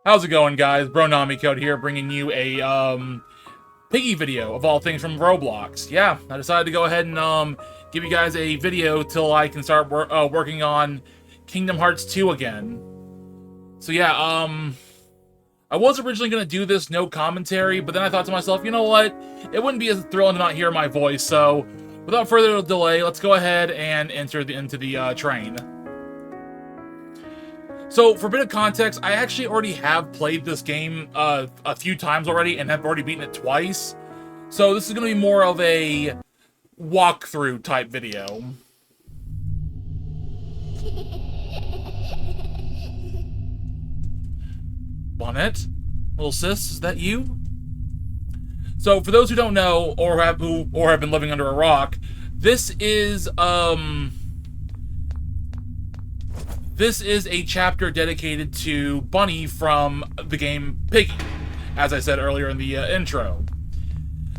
How's it going, guys? Bronami Code here, bringing you a Piggy video of all things from Roblox. Yeah, I decided to go ahead and give you guys a video till I can start working on Kingdom Hearts 2 again. So yeah, I was originally gonna do this no commentary, but then I thought to myself, you know what? It wouldn't be as thrilling to not hear my voice. So without further delay, let's go ahead and enter into the train. So, for a bit of context, I actually already have played this game a few times already and have already beaten it twice. So, this is going to be more of a walkthrough type video. Bonnet? Little sis, is that you? So, for those who don't know, or have been living under a rock, this is a chapter dedicated to Bunny from the game Piggy, as I said earlier in the intro.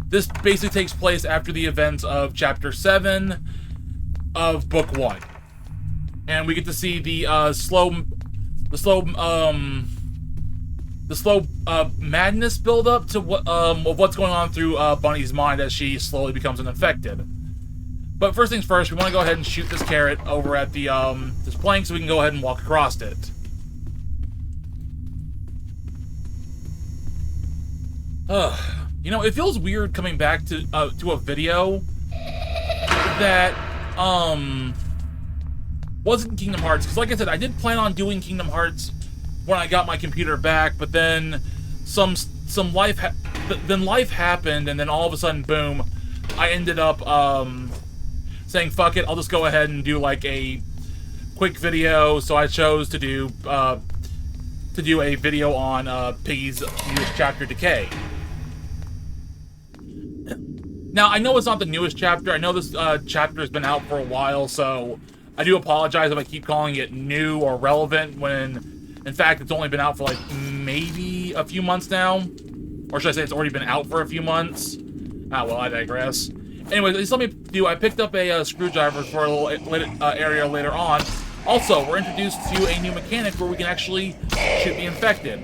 This basically takes place after the events of Chapter 7 of Book 1. And we get to see the slow madness build up to what's going on through Bunny's mind as she slowly becomes infected. But first things first, we want to go ahead and shoot this carrot over at the this plank so we can go ahead and walk across it. You know, it feels weird coming back to a video that wasn't Kingdom Hearts, because like I said, I did plan on doing Kingdom Hearts when I got my computer back, but then life happened, and then all of a sudden, boom, I ended up saying, fuck it, I'll just go ahead and do like a quick video. So I chose to do a video on Piggy's newest chapter, Decay. Now, I know it's not the newest chapter. I know this chapter has been out for a while, so I do apologize if I keep calling it new or relevant when, in fact, it's only been out for like maybe a few months now. Or should I say it's already been out for a few months? Ah, well, I digress. Anyways, just let me do. I picked up a screwdriver for a little area later on. Also, we're introduced to a new mechanic where we can actually shoot the infected.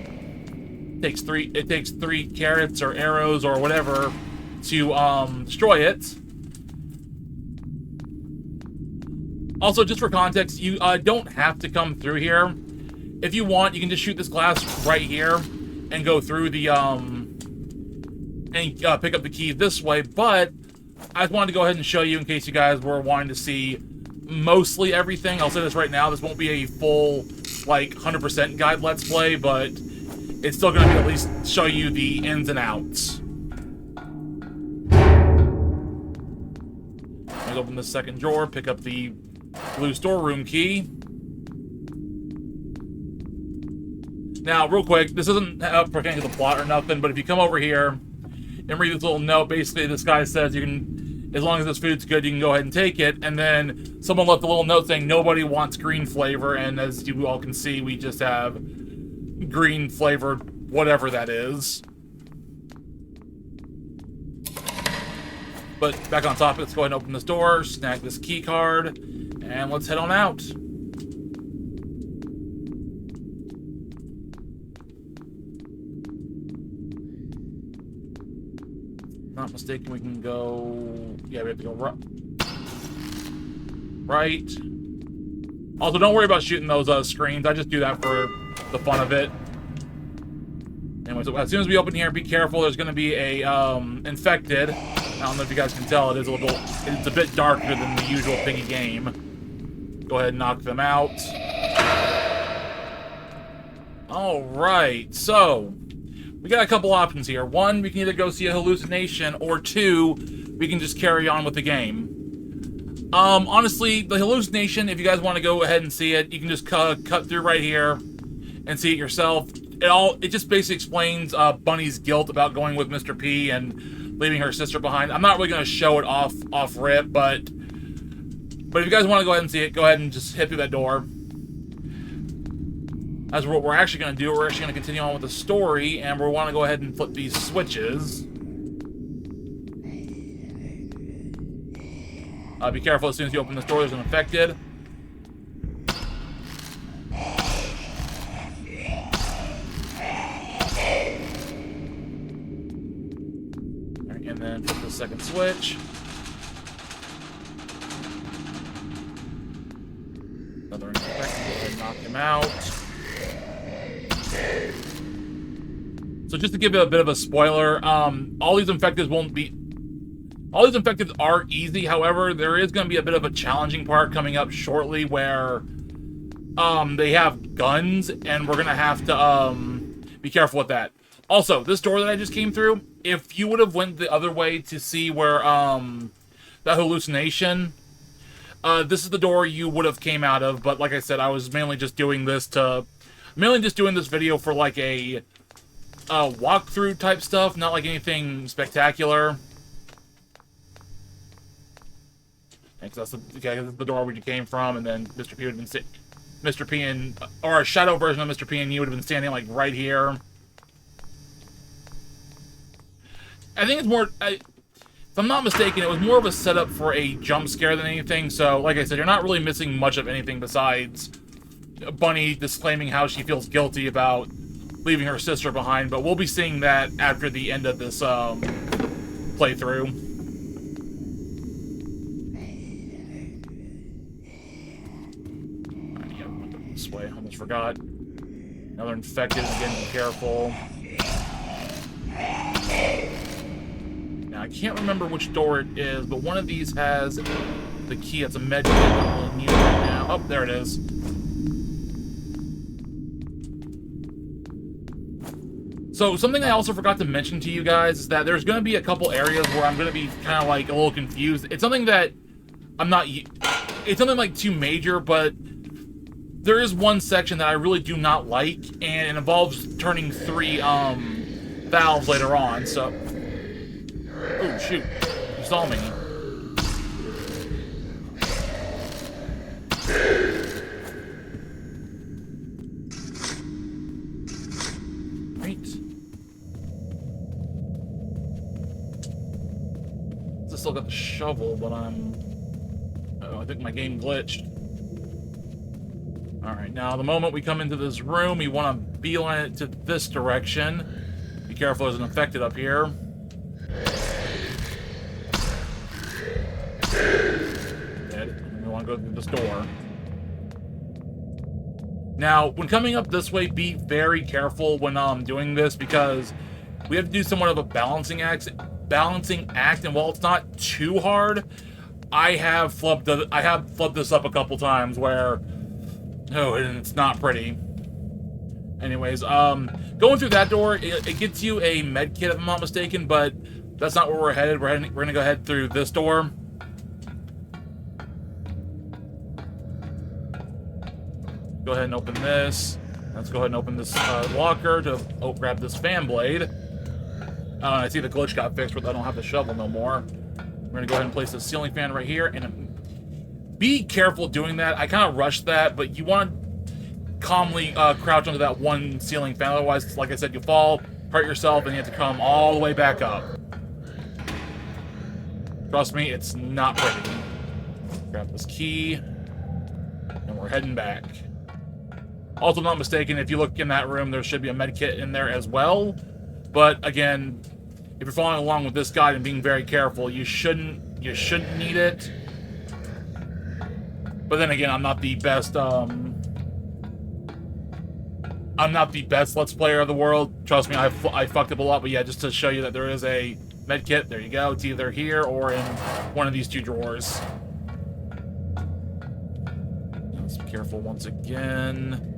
It takes three carrots or arrows or whatever to destroy it. Also, just for context, you don't have to come through here. If you want, you can just shoot this glass right here and go through the and pick up the key this way, but I just wanted to go ahead and show you in case you guys were wanting to see mostly everything. I'll say this right now, this won't be a full, like, 100% guide let's play, but it's still going to at least show you the ins and outs. Let's open this second drawer, pick up the blue storeroom key. Now, real quick, this isn't pertaining to the plot or nothing, but if you come over here and read this little note, basically this guy says you can, as long as this food's good, you can go ahead and take it. And then someone left a little note saying nobody wants green flavor, and as you all can see, we just have green flavored whatever that is. But back on topic, let's go ahead and open this door, snag this key card, and let's head on out. Not mistaken, we can go... Yeah, we have to go right. Also, don't worry about shooting those screens. I just do that for the fun of it. Anyway, so as soon as we open here, be careful. There's going to be a infected. I don't know if you guys can tell. It's a bit darker than the usual Piggy game. Go ahead and knock them out. All right, so we got a couple options here. One, we can either go see a hallucination, or two, we can just carry on with the game. Honestly, the hallucination, if you guys want to go ahead and see it, you can just cut through right here and see it yourself. It just basically explains Bunny's guilt about going with Mr. P and leaving her sister behind. I'm not really going to show it off rip, but if you guys want to go ahead and see it, go ahead and just hit through that door. As what we're actually going to do, we're actually going to continue on with the story, and we want to go ahead and flip these switches. Be careful as soon as you open this door, there's an infected. then flip the second switch. Another infected. Knock him out. So just to give you a bit of a spoiler, all these infected are easy. However, there is going to be a bit of a challenging part coming up shortly where they have guns, and we're going to have to be careful with that. Also, this door that I just came through, if you would have went the other way to see where that hallucination, this is the door you would have came out of. But like I said, I was mainly just doing this video for like a walkthrough type stuff, not like anything spectacular. That's the door where you came from, and then Mr. P would have been Mr. P and, or a shadow version of Mr. P and you would have been standing like right here. I think it's more, if I'm not mistaken, it was more of a setup for a jump scare than anything. So, like I said, you're not really missing much of anything besides Bunny disclaiming how she feels guilty about leaving her sister behind. But we'll be seeing that after the end of this playthrough. Alright, yeah, we went this way. Almost forgot. Another infected. Again, be careful. Now, I can't remember which door it is, but one of these has the key. It's a med kit. I don't really need it right now. Oh, there it is. So, something I also forgot to mention to you guys is that there's going to be a couple areas where I'm going to be kind of like a little confused. It's something that I'm not... It's something like too major, but there is one section that I really do not like, and it involves turning 3 valves later on, so... Oh, shoot. You saw me. Right. I still got the shovel, but I'm... Uh-oh, I think my game glitched. Alright, now the moment we come into this room, we want to beeline it to this direction. Be careful, there's an infected up here. We want to go through this door. Now, when coming up this way, be very careful when doing this, because we have to do somewhat of a balancing act. And while it's not too hard, I have flubbed this up a couple times where, oh, and it's not pretty. Anyways, going through that door, it gets you a med kit if I'm not mistaken, but that's not where we're headed. We're gonna go ahead through this door. Go ahead and open this. Let's go ahead and open this locker to grab this fan blade. I see the glitch got fixed, but I don't have the shovel no more. We're gonna go ahead and place the ceiling fan right here, and be careful doing that. I kind of rushed that, but you want to calmly crouch under that one ceiling fan. Otherwise, like I said, you fall, hurt yourself, and you have to come all the way back up. Trust me, it's not pretty. Grab this key, and we're heading back. Also, if I'm not mistaken, if you look in that room, there should be a med kit in there as well. But again, if you're following along with this guide and being very careful, you shouldn't need it. But then again, I'm not the best Let's Player of the world. Trust me, I fucked up a lot. But yeah, just to show you that there is a med kit. There you go. It's either here or in one of these 2 drawers. Let's be careful once again.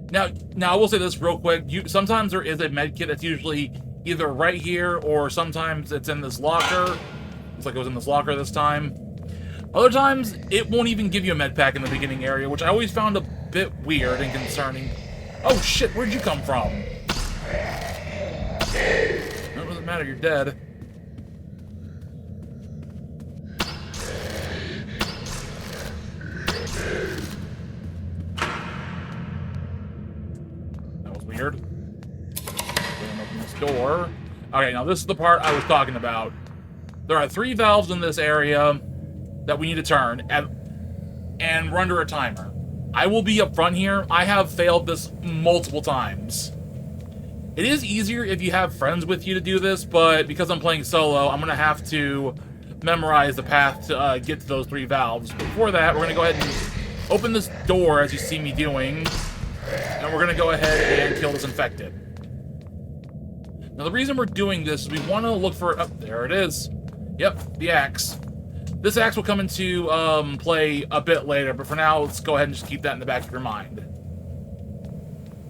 Now I will say this real quick. Sometimes there is a med kit that's usually either right here, or sometimes it's in this locker. Looks like it was in this locker this time. Other times, it won't even give you a med pack in the beginning area, which I always found a bit weird and concerning. Oh shit, where'd you come from? It doesn't matter, you're dead. Weird. Open this door. Okay, now this is the part I was talking about. There are 3 valves in this area that we need to turn. And and we're under a timer. I will be upfront here. I have failed this multiple times. It is easier if you have friends with you to do this, but because I'm playing solo, I'm going to have to memorize the path to get to those 3 valves. Before that, we're going to go ahead and open this door, as you see me doing, and we're going to go ahead and kill this infected. Now, the reason we're doing this is we want to look for... Oh, there it is. Yep, the axe. This axe will come into play a bit later, but for now, let's go ahead and just keep that in the back of your mind.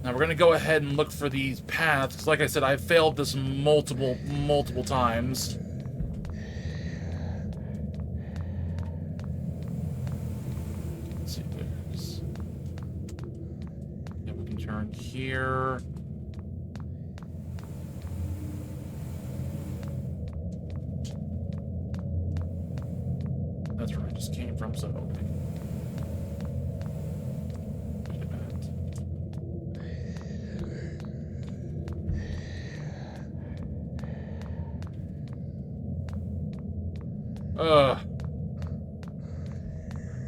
Now, we're going to go ahead and look for these paths, because like I said, I've failed this multiple times. Let's see, there's... Yeah, we can turn here. That's where I just came from, so... Wait a minute.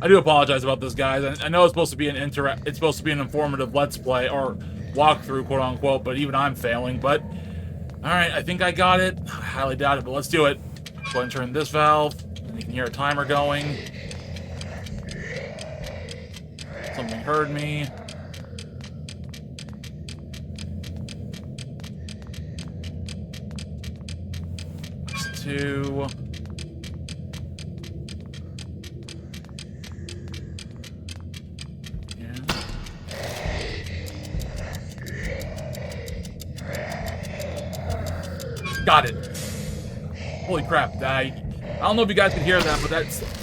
I do apologize about this, guys. I know it's supposed to be an informative Let's Play, or walkthrough, quote unquote, but even I'm failing, but... Alright, I think I got it. I highly doubt it, but let's do it. Go ahead and turn this valve. You can hear a timer going. Something heard me. That's 2. Yeah. Got it. Holy crap, I don't know if you guys could hear that, but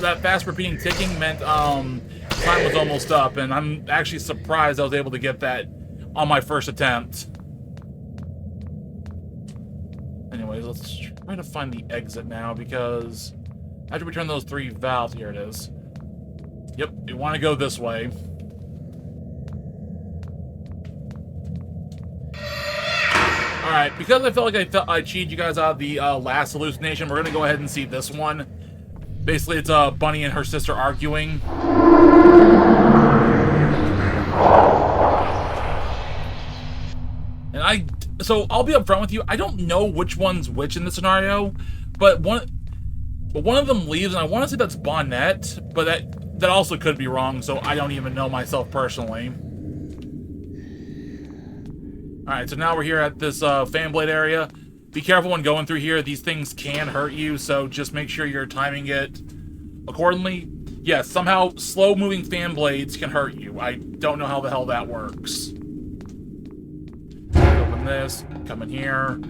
that fast repeating ticking meant time was almost up, and I'm actually surprised I was able to get that on my first attempt. Anyways, let's try to find the exit now, because after we turn those 3 valves, here it is. Yep, we want to go this way. Alright, because I felt like I cheated you guys out of the last hallucination, we're going to go ahead and see this one. Basically, it's Bunny and her sister arguing. And so I'll be upfront with you, I don't know which one's which in this scenario, but one of them leaves, and I want to say that's Bonnet, but that also could be wrong, so I don't even know myself personally. Alright, so now we're here at this fan blade area. Be careful when going through here. These things can hurt you, so just make sure you're timing it accordingly. Yes, somehow slow-moving fan blades can hurt you. I don't know how the hell that works. Open this, come in here.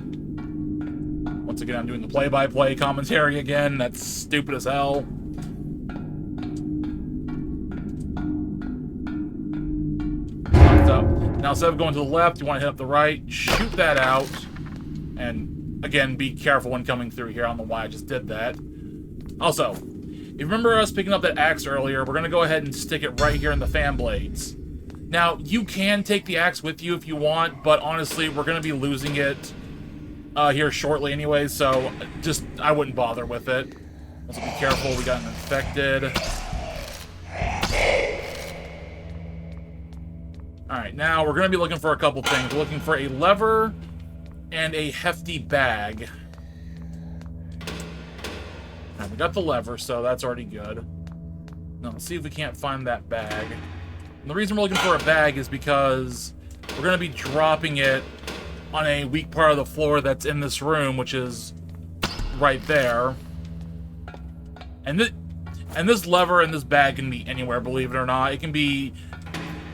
Once again, I'm doing the play-by-play commentary again. That's stupid as hell. Now, instead of going to the left, you want to hit up the right, shoot that out, and again, be careful when coming through here. I don't know why I just did that. Also, if you remember us picking up that axe earlier, we're going to go ahead and stick it right here in the fan blades. Now, you can take the axe with you if you want, but honestly, we're going to be losing it here shortly anyway, so just, I wouldn't bother with it. Also, be careful, we got an infected. Alright, now we're going to be looking for a couple things. We're looking for a lever and a hefty bag. Alright, we got the lever, so that's already good. Now, let's see if we can't find that bag. And the reason we're looking for a bag is because we're going to be dropping it on a weak part of the floor that's in this room, which is right there. And this lever and this bag can be anywhere, believe it or not. It can be...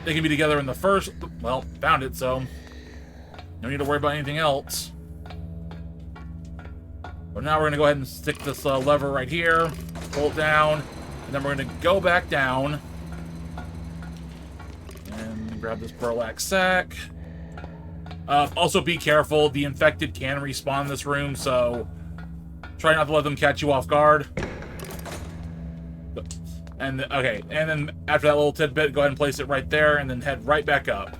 They can be together in the first... Well, found it, so... No need to worry about anything else. But now we're going to go ahead and stick this lever right here. Pull it down. And then we're going to go back down. And grab this burlap sack. Also, be careful. The infected can respawn in this room, so... Try not to let them catch you off guard. And, okay, and then after that little tidbit, go ahead and place it right there, and then head right back up.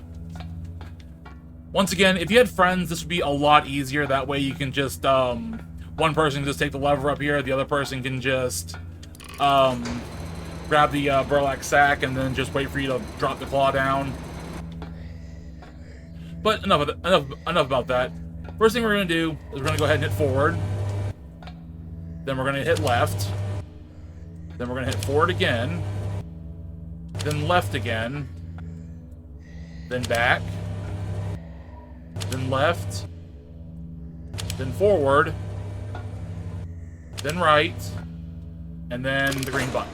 Once again, if you had friends, this would be a lot easier. That way you can just, one person can just take the lever up here, the other person can just, grab grab the burlap sack and then just wait for you to drop the claw down. But enough about that. First thing we're going to do is we're going to go ahead and hit forward. Then we're going to hit left. Then we're going to hit forward again. Then left again. Then back. Then left. Then forward. Then right. And then the green button.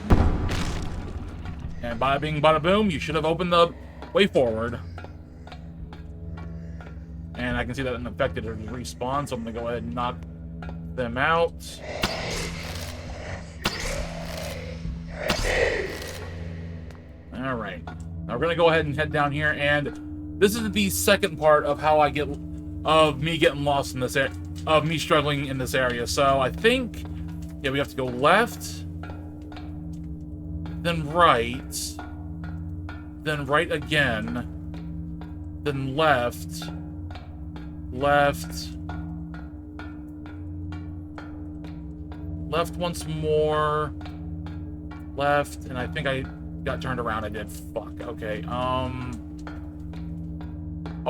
And bada bing, bada boom, you should have opened the way forward. And I can see that an infected has respawned, so I'm going to go ahead and knock them out. Alright. Now we're going to go ahead and head down here, and this is the second part of how I get... of me getting lost in this area, of me struggling in this area. So I think, yeah, we have to go left, then right again, then left, left once more, left, and I think I got turned around. I did. Fuck. Okay. Oh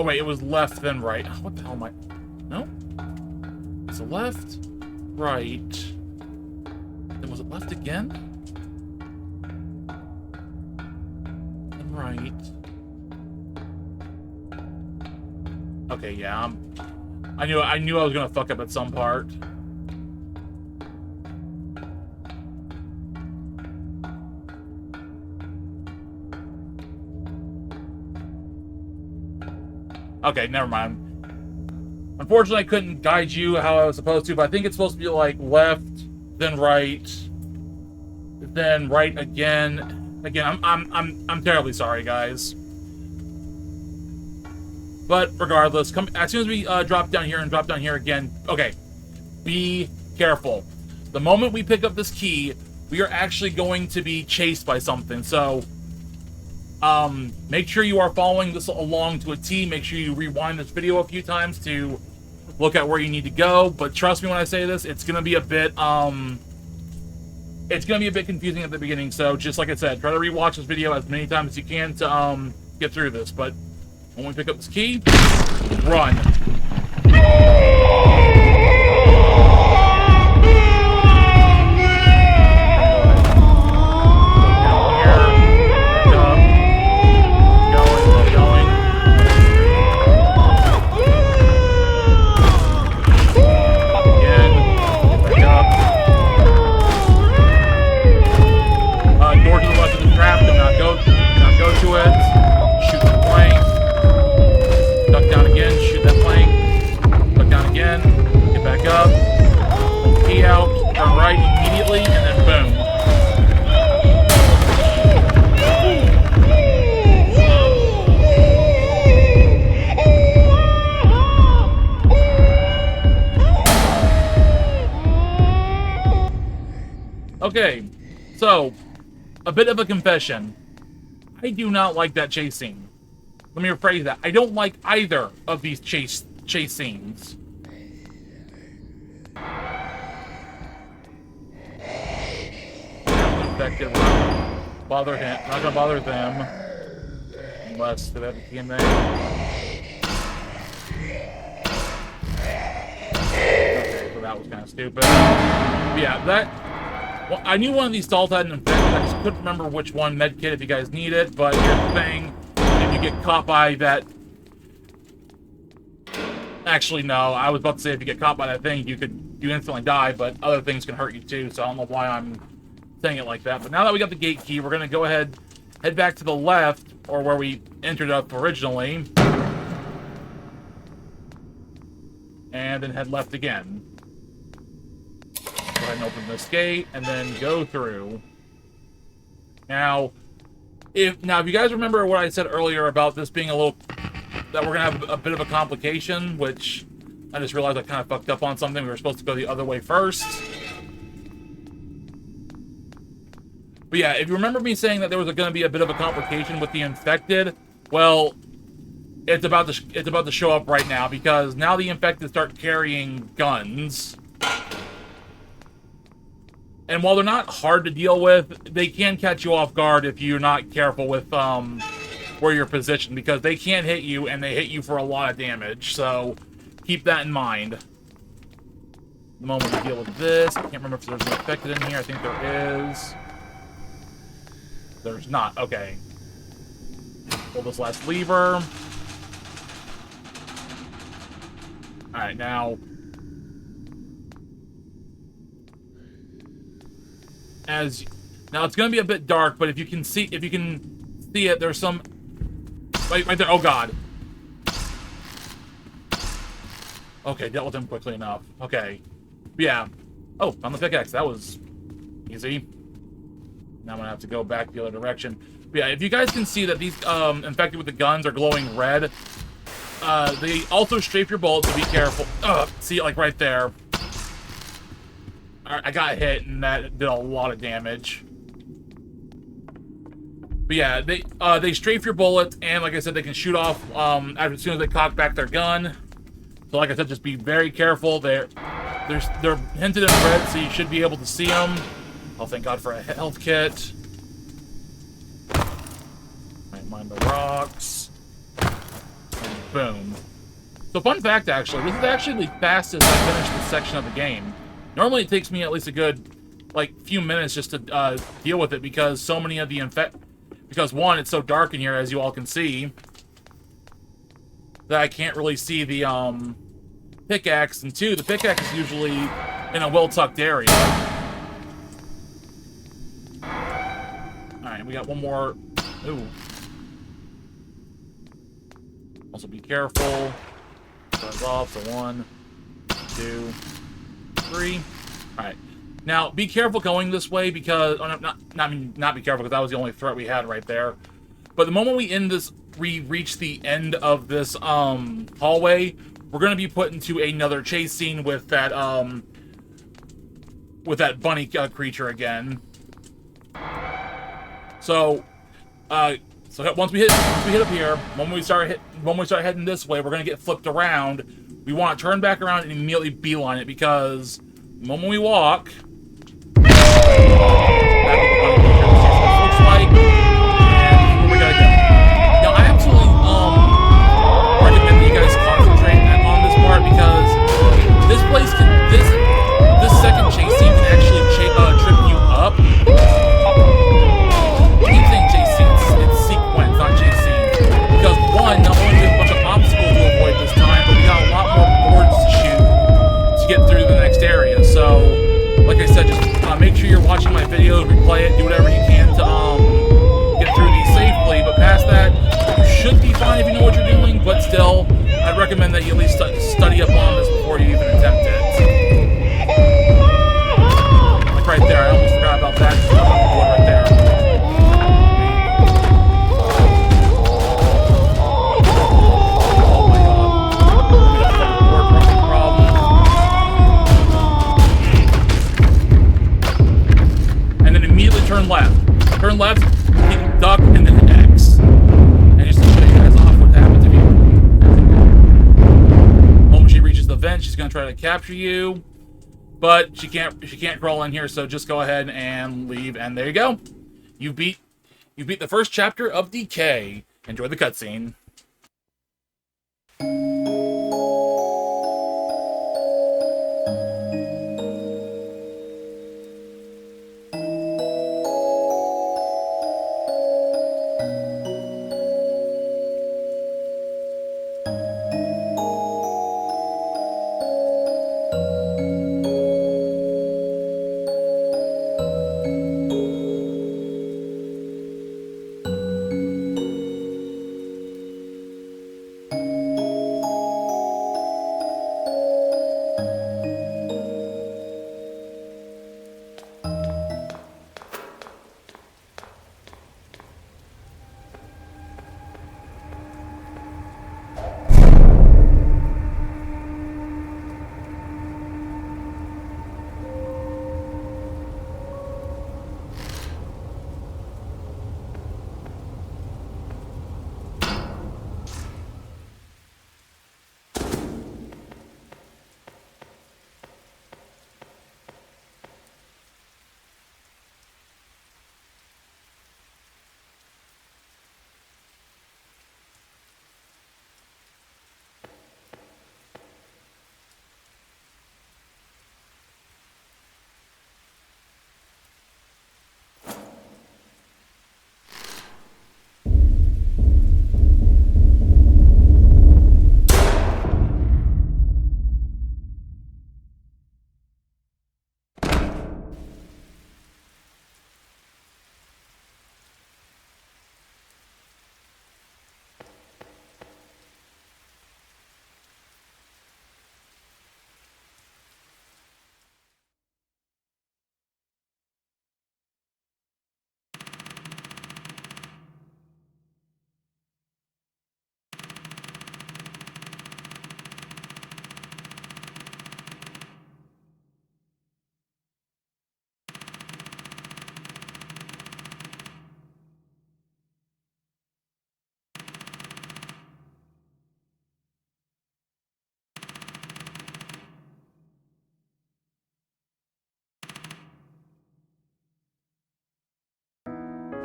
wait, it was left then right. What the hell am I? No. It's left, right. Then was it left again? And right. Okay, yeah. I knew I was gonna fuck up at some part. Okay, never mind. Unfortunately, I couldn't guide you how I was supposed to, but I think it's supposed to be like left, then right again. Again, I'm terribly sorry, guys. But regardless, as soon as we drop down here and drop down here again, okay, be careful. The moment we pick up this key, we are actually going to be chased by something. So, make sure you are following this along to a T. Make sure you rewind this video a few times to look at where you need to go. But trust me when I say this, it's gonna be a bit confusing at the beginning. So just like I said, try to rewatch this video as many times as you can to get through this. But when we pick up this key, run. Okay, so, a bit of a confession. I do not like that chase scene. Let me rephrase that. I don't like either of these chase scenes. Infected. Bother him. Not gonna bother them. Unless they have a key in there. Okay, so that was kind of stupid. But yeah, that... Well, I knew one of these stalls had an infection. I just couldn't remember which one. Medkit if you guys need it. But here's the thing. If you get caught by that... Actually, no. I was about to say if you get caught by that thing, you instantly die. But other things can hurt you too. So I don't know why I'm saying it like that. But now that we got the gate key, we're going to go ahead, head back to the left. Or where we entered up originally. And then head left again. Go ahead and open this gate, and then go through. Now, if you guys remember what I said earlier about this being that we're gonna have a bit of a complication, which I just realized I kind of fucked up on something. We were supposed to go the other way first. But yeah, if you remember me saying that there was gonna be a bit of a complication with the infected, well, it's about to show up right now, because now the infected start carrying guns. And while they're not hard to deal with, they can catch you off guard if you're not careful with where you're positioned, because they can hit you, and they hit you for a lot of damage. So keep that in mind. The moment we deal with this, I can't remember if there's an infected in here. I think there is. There's not. Okay. Pull this last lever. Alright, now... Now it's gonna be a bit dark, but if you can see it, there's some... Right there. Oh, God. Okay, dealt with him quickly enough. Okay. Yeah. Oh, on the pickaxe. That was easy. Now I'm gonna have to go back the other direction. But yeah, if you guys can see that these infected with the guns are glowing red, they also strafe your bullets, so be careful. See, like right there. Alright, I got hit, and that did a lot of damage. But yeah, they strafe your bullets, and like I said, they can shoot off as soon as they cock back their gun. So like I said, just be very careful. They're hinted in red, so you should be able to see them. Oh, thank God for a health kit. Might mind the rocks. And boom. So fun fact, actually, this is actually the fastest I finished this section of the game. Normally it takes me at least a good, like, few minutes just to deal with it, because so many of the because one, it's so dark in here, as you all can see, that I can't really see the pickaxe, and two, the pickaxe is usually in a well-tucked area. Alright, we got one more. Ooh. Also be careful. Goes off, so 1, 2, 3. Alright. Now, be careful going this way, because... Oh, not be careful, because that was the only threat we had right there. But the moment we reach the end of this hallway, we're going to be put into another chase scene with that bunny creature again. So once we hit up here, when we start heading this way, we're gonna get flipped around. We want to turn back around and immediately beeline it, because the moment we walk, that's what the bunny creature looks like, and where we gotta go. Now, I absolutely recommend that you guys concentrate on this part, because this place this second chase scene can actually trip you up. One, not only do we have a bunch of obstacles to avoid this time, but we got a lot more boards to shoot to get through the next area. So, like I said, just make sure you're watching my videos, replay it, do whatever you can to get through these safely. But past that, you should be fine if you know what you're doing, but still, I'd recommend that you at least study up on this before you even attempt it. Like right there, I almost forgot about that. Right there. Turn left. Turn left, hit duck, and then X. And just to show you guys off what happens if you... The moment she reaches the vent, she's gonna try to capture you. But she can't crawl in here, so just go ahead and leave, and there you go. You beat the first chapter of Decay. Enjoy the cutscene.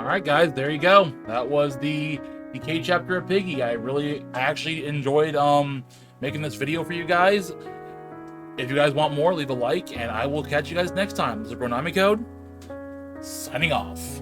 Alright guys, there you go. That was the Decay chapter of Piggy. I actually enjoyed making this video for you guys. If you guys want more, leave a like, and I will catch you guys next time. This is Bronami Code, signing off.